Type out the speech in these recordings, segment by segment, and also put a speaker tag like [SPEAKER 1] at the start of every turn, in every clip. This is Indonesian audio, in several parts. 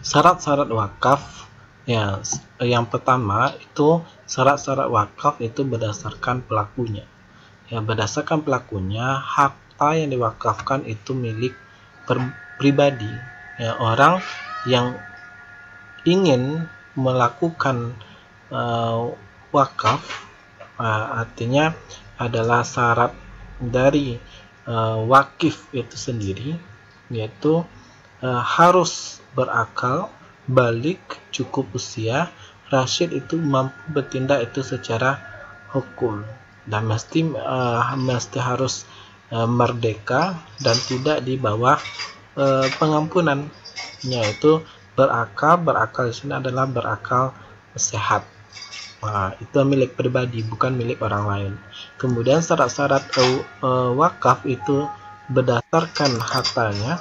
[SPEAKER 1] Syarat-syarat wakaf, ya, yang pertama itu syarat-syarat wakaf itu berdasarkan pelakunya. Ya, berdasarkan pelakunya, harta yang diwakafkan itu milik pribadi. Ya, orang yang ingin melakukan wakaf, artinya adalah syarat dari wakif itu sendiri, yaitu harus berakal, balik, cukup usia, rasyid, itu mampu bertindak itu secara hukum, dan mesti harus merdeka dan tidak di bawah pengampunan, yaitu berakal di sini adalah berakal sehat. Itu milik pribadi, bukan milik orang lain. Kemudian syarat-syarat wakaf itu berdasarkan hartanya,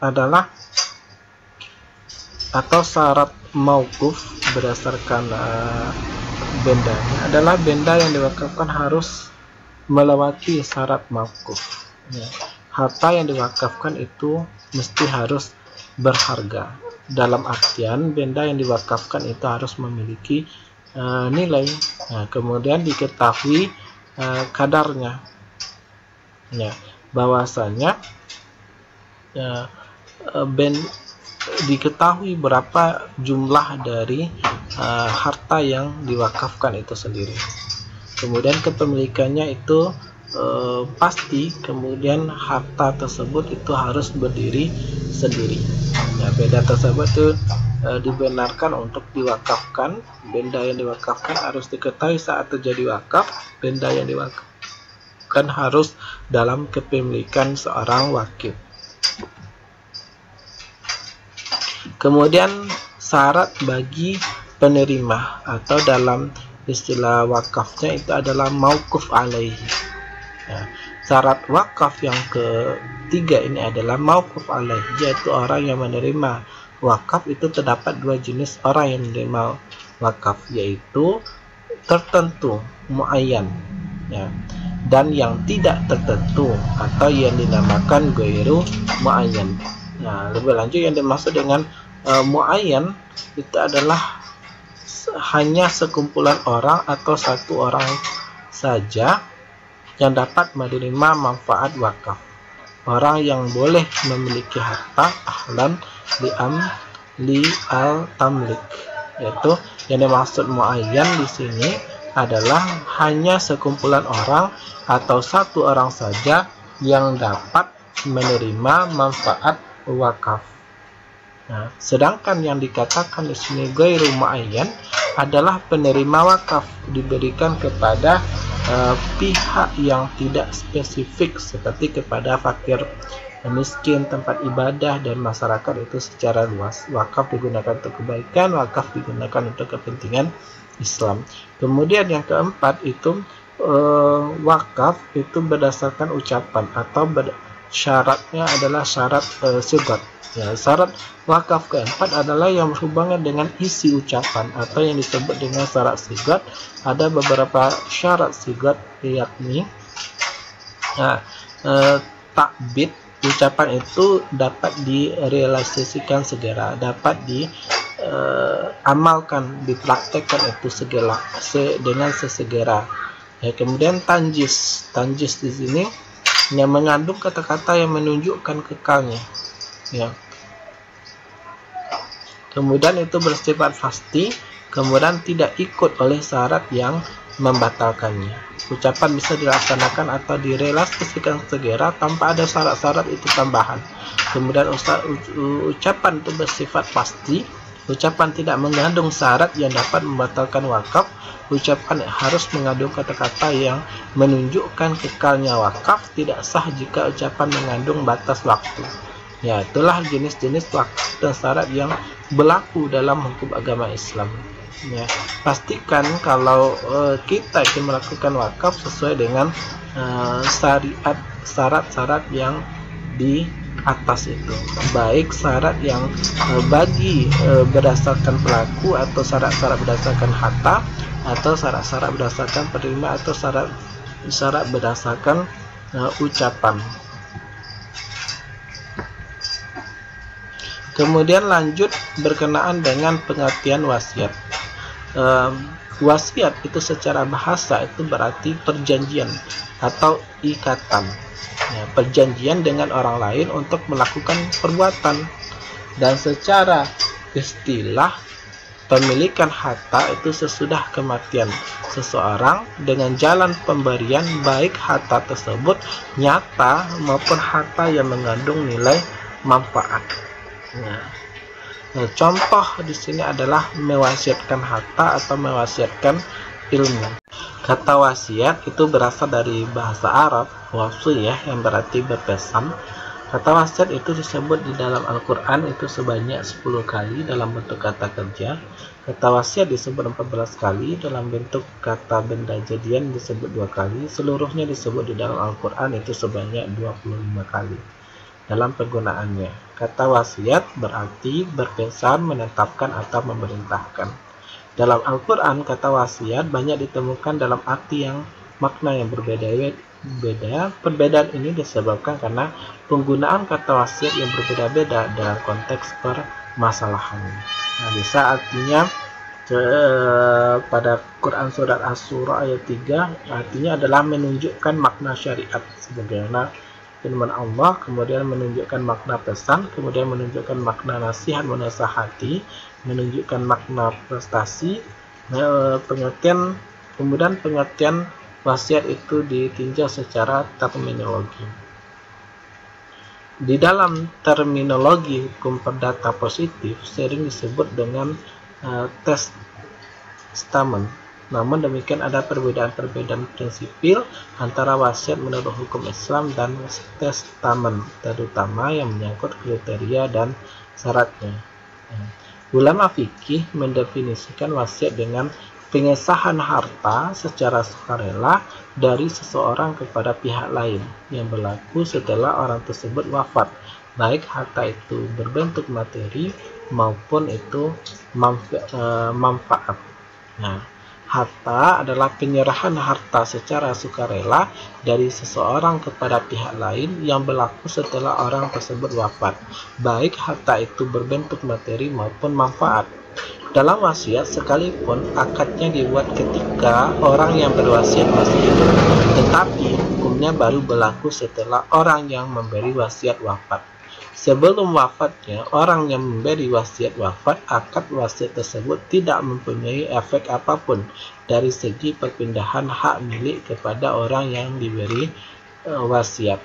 [SPEAKER 1] adalah, atau syarat mauquf berdasarkan bendanya adalah benda yang diwakafkan harus melewati syarat mauquf. Harta yang diwakafkan itu mesti harus berharga, dalam artian benda yang diwakafkan itu harus memiliki nilai. Kemudian diketahui kadarnya, bahwasanya diketahui berapa jumlah dari harta yang diwakafkan itu sendiri. Kemudian kepemilikannya itu pasti, kemudian harta tersebut itu harus berdiri sendiri. Benda tersebut itu dibenarkan untuk diwakafkan. Benda yang diwakafkan harus diketahui saat terjadi wakaf. Benda yang diwakafkan harus dalam kepemilikan seorang wakil. Kemudian syarat bagi penerima, atau dalam istilah wakafnya itu adalah mauquf alaihi. Syarat wakaf yang ketiga ini adalah mauquf alaihi, yaitu orang yang menerima wakaf itu terdapat dua jenis orang yang menerima wakaf, yaitu tertentu, muayyan, dan yang tidak tertentu, atau yang dinamakan ghairu muayyan. Lebih lanjut, yang dimaksud dengan muayyan itu adalah hanya sekumpulan orang atau satu orang saja yang dapat menerima manfaat wakaf. Orang yang boleh memiliki harta ahlan li al-tamlik, yaitu yang dimaksud muayyan di sini adalah hanya sekumpulan orang atau satu orang saja yang dapat menerima manfaat wakaf. Sedangkan yang dikatakan di sini ghairu muayyan adalah penerima wakaf diberikan kepada pihak yang tidak spesifik, seperti kepada fakir, miskin, tempat ibadah, dan masyarakat itu secara luas. Wakaf digunakan untuk kebaikan, wakaf digunakan untuk kepentingan Islam. Kemudian yang keempat itu wakaf itu berdasarkan ucapan, atau syaratnya adalah syarat sigat. Syarat wakaf keempat adalah yang berhubungan dengan isi ucapan, atau yang disebut dengan syarat sigat. Ada beberapa syarat sigat, yakni takbid, ucapan itu dapat direalisasikan segera, dapat diamalkan, dipraktekkan itu dengan sesegera. Kemudian tanjis di sini yang mengandung kata-kata yang menunjukkan kekalnya. Kemudian itu bersifat pasti, kemudian tidak ikut oleh syarat yang membatalkannya. Ucapan bisa dilaksanakan atau direalisasikan segera tanpa ada syarat-syarat itu tambahan. Kemudian ucapan itu bersifat pasti, ucapan tidak mengandung syarat yang dapat membatalkan wakaf. Ucapan harus mengandung kata-kata yang menunjukkan kekalnya wakaf, tidak sah jika ucapan mengandung batas waktu. Itulah jenis-jenis wakaf dan syarat yang berlaku dalam hukum agama Islam. Pastikan kalau kita ingin melakukan wakaf sesuai dengan syariat, syarat-syarat yang di atas itu, baik syarat yang bagi berdasarkan pelaku, atau syarat-syarat berdasarkan harta, atau syarat-syarat berdasarkan penerima, atau syarat berdasarkan ucapan. Kemudian lanjut berkenaan dengan pengertian wasiat. Wasiat itu secara bahasa itu berarti perjanjian atau ikatan, ya, perjanjian dengan orang lain untuk melakukan perbuatan. Dan secara istilah, pemilikan harta itu sesudah kematian seseorang dengan jalan pemberian, baik harta tersebut nyata maupun harta yang mengandung nilai manfaat. Nah, contoh di sini adalah mewasiatkan harta atau mewasiatkan ilmu. Kata wasiat itu berasal dari bahasa Arab wasiyah yang berarti berpesan. Kata wasiat itu disebut di dalam Al-Quran itu sebanyak 10 kali dalam bentuk kata kerja. Kata wasiat disebut 14 kali dalam bentuk kata benda jadian, disebut 2 kali. Seluruhnya disebut di dalam Al-Quran itu sebanyak 25 kali dalam penggunaannya. Kata wasiat berarti berpesan, menetapkan, atau memerintahkan. Dalam Al-Quran, kata wasiat banyak ditemukan dalam arti yang makna yang berbeda. Perbedaan ini disebabkan karena penggunaan kata wasiat yang berbeda-beda dalam konteks permasalahan. Nah, bisa artinya pada Quran surat Asy-Syura ayat 3 artinya adalah menunjukkan makna syariat sebagaimana firman Allah, kemudian menunjukkan makna pesan, kemudian menunjukkan makna nasihat menasihati, menunjukkan makna prestasi. Kemudian pengertian wasiat itu ditinjau secara terminologi. Di dalam terminologi hukum perdata positif sering disebut dengan testament. Namun demikian ada perbedaan-perbedaan prinsipil antara wasiat menurut hukum Islam dan testament, terutama yang menyangkut kriteria dan syaratnya. Ulama fikih mendefinisikan wasiat dengan pengesahan harta secara sukarela dari seseorang kepada pihak lain yang berlaku setelah orang tersebut wafat, baik harta itu berbentuk materi maupun itu manfaat. Nah, harta adalah penyerahan harta secara sukarela dari seseorang kepada pihak lain yang berlaku setelah orang tersebut wafat, baik harta itu berbentuk materi maupun manfaat. Dalam wasiat sekalipun akadnya dibuat ketika orang yang berwasiat masih hidup, tetapi hukumnya baru berlaku setelah orang yang memberi wasiat wafat. Sebelum wafatnya orang yang memberi wasiat wafat, akad wasiat tersebut tidak mempunyai efek apapun dari segi perpindahan hak milik kepada orang yang diberi wasiat.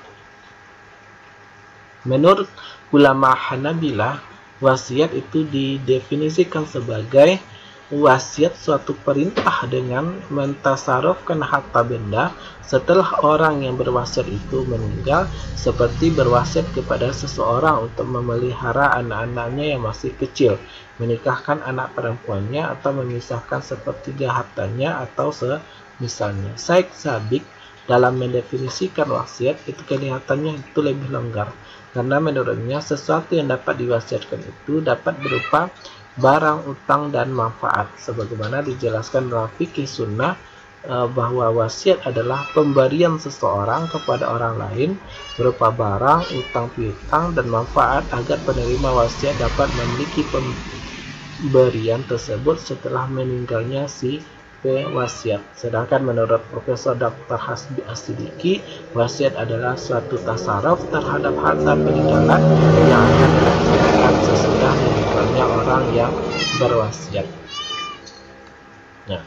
[SPEAKER 1] Menurut ulama Hanabilah, wasiat itu didefinisikan sebagai wasiat suatu perintah dengan mentasarufkan harta benda setelah orang yang berwasiat itu meninggal, seperti berwasiat kepada seseorang untuk memelihara anak-anaknya yang masih kecil, menikahkan anak perempuannya, atau memisahkan sepertiga hartanya atau semisalnya. Syekh Sabiq dalam mendefinisikan wasiat itu kelihatannya itu lebih longgar, karena menurutnya sesuatu yang dapat diwasiatkan itu dapat berupa barang, utang, dan manfaat, sebagaimana dijelaskan dalam fikih sunnah bahwa wasiat adalah pemberian seseorang kepada orang lain berupa barang, utang piutang, dan manfaat agar penerima wasiat dapat memiliki pemberian tersebut setelah meninggalnya si wasiat. Sedangkan menurut Profesor Dr. Hasbi As-Siddiqi, wasiat adalah suatu tasarruf terhadap harta peninggalan yang akan dilaksanakan sesudah meninggalnya orang yang berwasiat. Nah,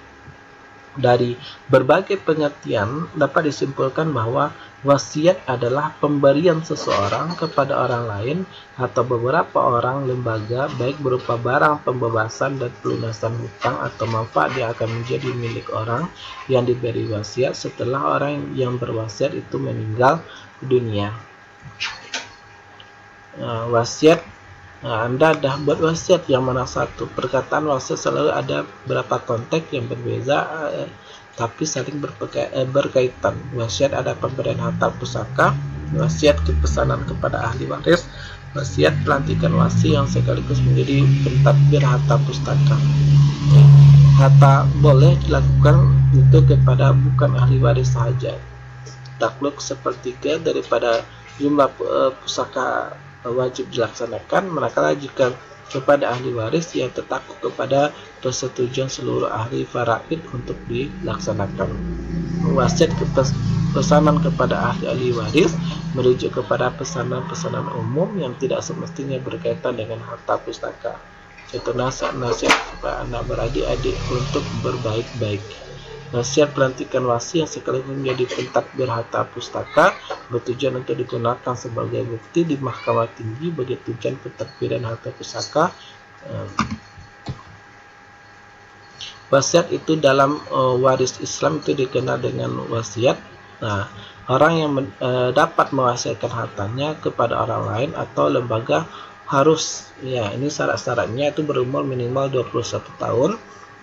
[SPEAKER 1] dari berbagai pengertian dapat disimpulkan bahwa wasiat adalah pemberian seseorang kepada orang lain atau beberapa orang lembaga, baik berupa barang, pembebasan, dan pelunasan hutang atau manfaat yang akan menjadi milik orang yang diberi wasiat setelah orang yang berwasiat itu meninggal dunia. Wasiat, Anda dah buat wasiat yang mana satu? Perkataan wasiat selalu ada beberapa konteks yang berbeda tapi saling berkaitan. Wasiat ada pemberian harta pusaka, wasiat kepesanan kepada ahli waris, wasiat pelantikan wasi yang sekaligus menjadi pentadbir harta pustaka. Harta boleh dilakukan itu kepada bukan ahli waris sahaja. Takluk sepertiga daripada jumlah pusaka wajib dilaksanakan, manakala jika kepada ahli waris yang tertakluk kepada persetujuan seluruh ahli faraid untuk dilaksanakan. Wasiat pesanan kepada ahli waris merujuk kepada pesanan-pesanan umum yang tidak semestinya berkaitan dengan harta pustaka. Contoh nasihat kepada anak beradik-adik untuk berbaik-baik. Nasihat pelantikan wasi yang sekaligus menjadi pentadbir harta pustaka bertujuan untuk digunakan sebagai bukti di mahkamah tinggi bagi tujuan pentadbiran harta pustaka. Wasiat itu dalam waris Islam itu dikenal dengan wasiat. Nah, orang yang dapat mewasiatkan hartanya kepada orang lain atau lembaga harus, ya ini syarat-syaratnya itu berumur minimal 21 tahun.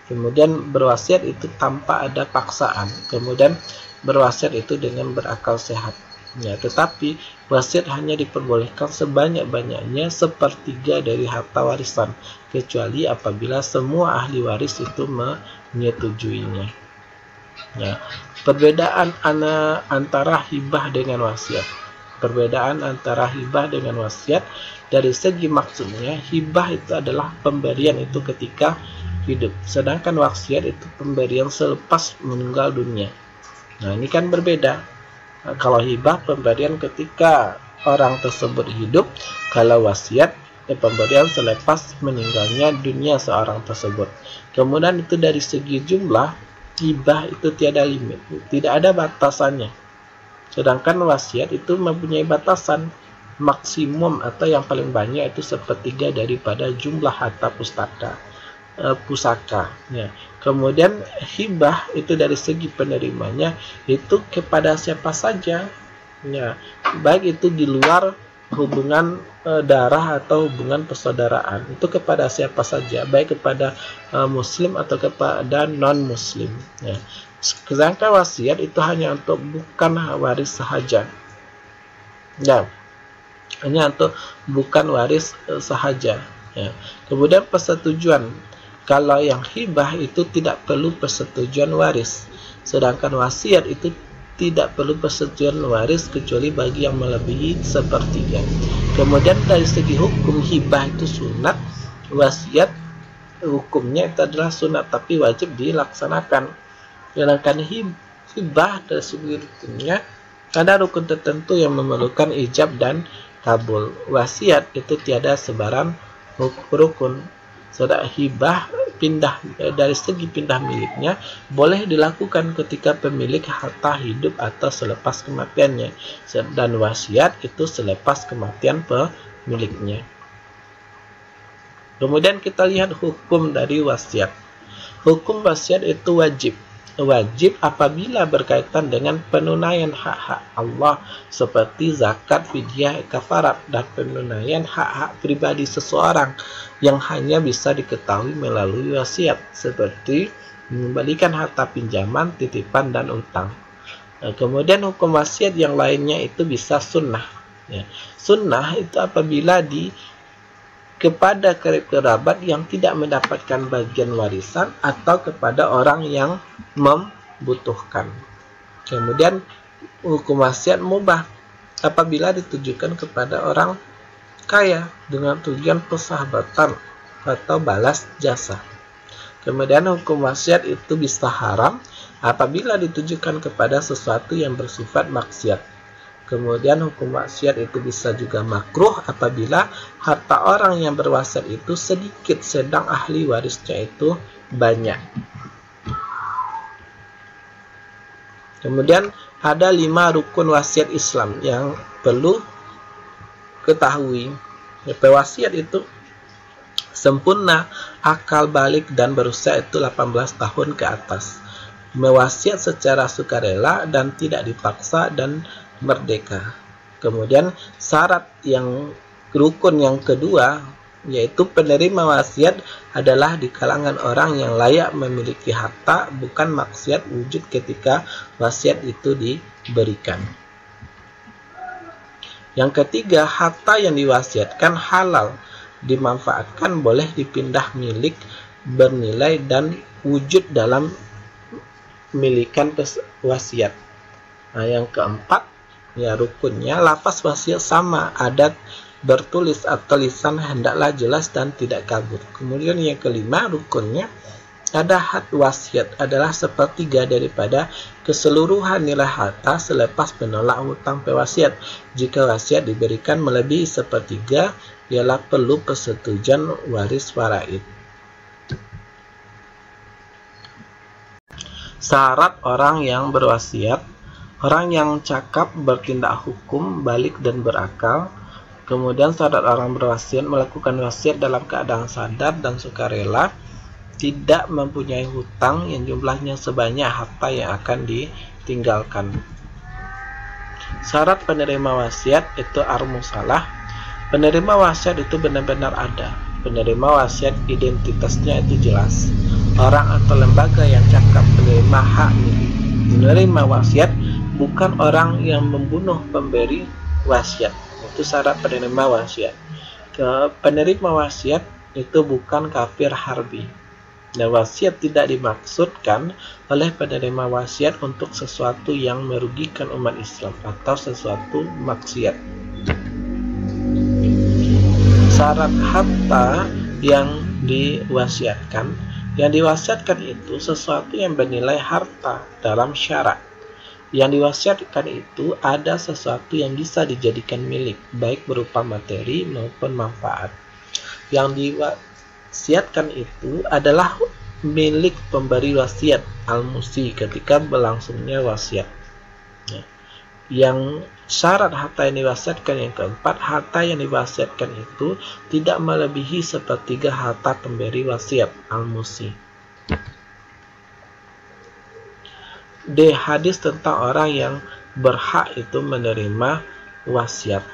[SPEAKER 1] Kemudian berwasiat itu tanpa ada paksaan. Kemudian berwasiat itu dengan berakal sehat. Ya, tetapi wasiat hanya diperbolehkan sebanyak-banyaknya sepertiga dari harta warisan, kecuali apabila semua ahli waris itu menyetujuinya. Ya, perbedaan antara hibah dengan wasiat. Perbedaan antara hibah dengan wasiat dari segi maksudnya, hibah itu adalah pemberian itu ketika hidup, sedangkan wasiat itu pemberian selepas meninggal dunia. Nah, ini kan berbeda. Nah, kalau hibah pemberian ketika orang tersebut hidup, kalau wasiat pemberian selepas meninggalnya dunia seorang tersebut. Kemudian itu dari segi jumlah, hibah itu tiada limit, tidak ada batasannya. Sedangkan wasiat itu mempunyai batasan maksimum atau yang paling banyak itu sepertiga daripada jumlah harta pusaka. Ya. Kemudian hibah itu dari segi penerimanya itu kepada siapa saja, ya, baik itu di luar hubungan darah atau hubungan persaudaraan, itu kepada siapa saja, baik kepada muslim atau kepada non muslim. Ya. Sedangkan wasiat itu hanya untuk bukan waris sahaja, ya, hanya untuk bukan waris sahaja. Ya. Kemudian persetujuan. Kalau yang hibah itu tidak perlu persetujuan waris, sedangkan wasiat itu tidak perlu persetujuan waris kecuali bagi yang melebihi sepertiga. Kemudian dari segi hukum, hibah itu sunat, wasiat hukumnya itu adalah sunat tapi wajib dilaksanakan. Sedangkan hibah dari segi rukunnya, ada rukun tertentu yang memerlukan ijab dan kabul. Wasiat itu tiada sebarang rukun. Sedangkan hibah dari segi pindah miliknya boleh dilakukan ketika pemilik harta hidup atau selepas kematiannya, dan wasiat itu selepas kematian pemiliknya. Kemudian kita lihat hukum dari wasiat. Hukum wasiat itu wajib apabila berkaitan dengan penunaian hak-hak Allah seperti zakat, fidyah, kafarat, dan penunaian hak-hak pribadi seseorang yang hanya bisa diketahui melalui wasiat seperti mengembalikan harta pinjaman, titipan, dan utang. Kemudian hukum wasiat yang lainnya itu bisa sunnah. Ya. Sunnah itu apabila kepada kerabat yang tidak mendapatkan bagian warisan atau kepada orang yang membutuhkan. Kemudian hukum wasiat mubah apabila ditujukan kepada orang kaya dengan tujuan persahabatan atau balas jasa. Kemudian hukum wasiat itu bisa haram apabila ditujukan kepada sesuatu yang bersifat maksiat. Kemudian hukum wasiat itu bisa juga makruh apabila harta orang yang berwasiat itu sedikit sedang ahli warisnya itu banyak. Kemudian ada 5 rukun wasiat Islam yang perlu ketahui. Pewasiat itu sempurna, akal balik, dan berusia itu 18 tahun ke atas. Mewasiat secara sukarela dan tidak dipaksa dan merdeka. Kemudian syarat rukun yang kedua yaitu penerima wasiat adalah di kalangan orang yang layak memiliki harta, bukan maksiat wujud ketika wasiat itu diberikan. Yang ketiga, harta yang diwasiatkan halal, dimanfaatkan, boleh dipindah milik, bernilai, dan wujud dalam milikan wasiat. Nah, yang keempat, ya rukunnya, lafaz wasiat sama adat bertulis atau lisan hendaklah jelas dan tidak kabur. Kemudian yang kelima rukunnya, ada had wasiat adalah sepertiga daripada keseluruhan nilai harta selepas menolak hutang pewasiat. Jika wasiat diberikan melebihi sepertiga, ialah perlu persetujuan waris waraid. Syarat orang yang berwasiat: orang yang cakap, bertindak hukum, balik dan berakal. Kemudian syarat orang berwasiat melakukan wasiat dalam keadaan sadar dan sukarela, tidak mempunyai hutang yang jumlahnya sebanyak harta yang akan ditinggalkan. Syarat penerima wasiat itu ar-musalah. Penerima wasiat itu benar-benar ada. Penerima wasiat identitasnya itu jelas. Orang atau lembaga yang cakap menerima hak milik menerima wasiat bukan orang yang membunuh pemberi wasiat. Itu syarat penerima wasiat. Penerima wasiat itu bukan kafir harbi. Dan wasiat tidak dimaksudkan oleh penerima wasiat untuk sesuatu yang merugikan umat Islam atau sesuatu maksiat. Syarat harta yang diwasiatkan. Yang diwasiatkan itu sesuatu yang bernilai harta dalam syarat. Yang diwasiatkan itu ada sesuatu yang bisa dijadikan milik, baik berupa materi maupun manfaat. Yang diwasiatkan itu adalah milik pemberi wasiat al-musi ketika berlangsungnya wasiat. Yang syarat harta yang diwasiatkan yang keempat, harta yang diwasiatkan itu tidak melebihi sepertiga harta pemberi wasiat al-musi. D. Hadis tentang orang yang berhak itu menerima wasiat.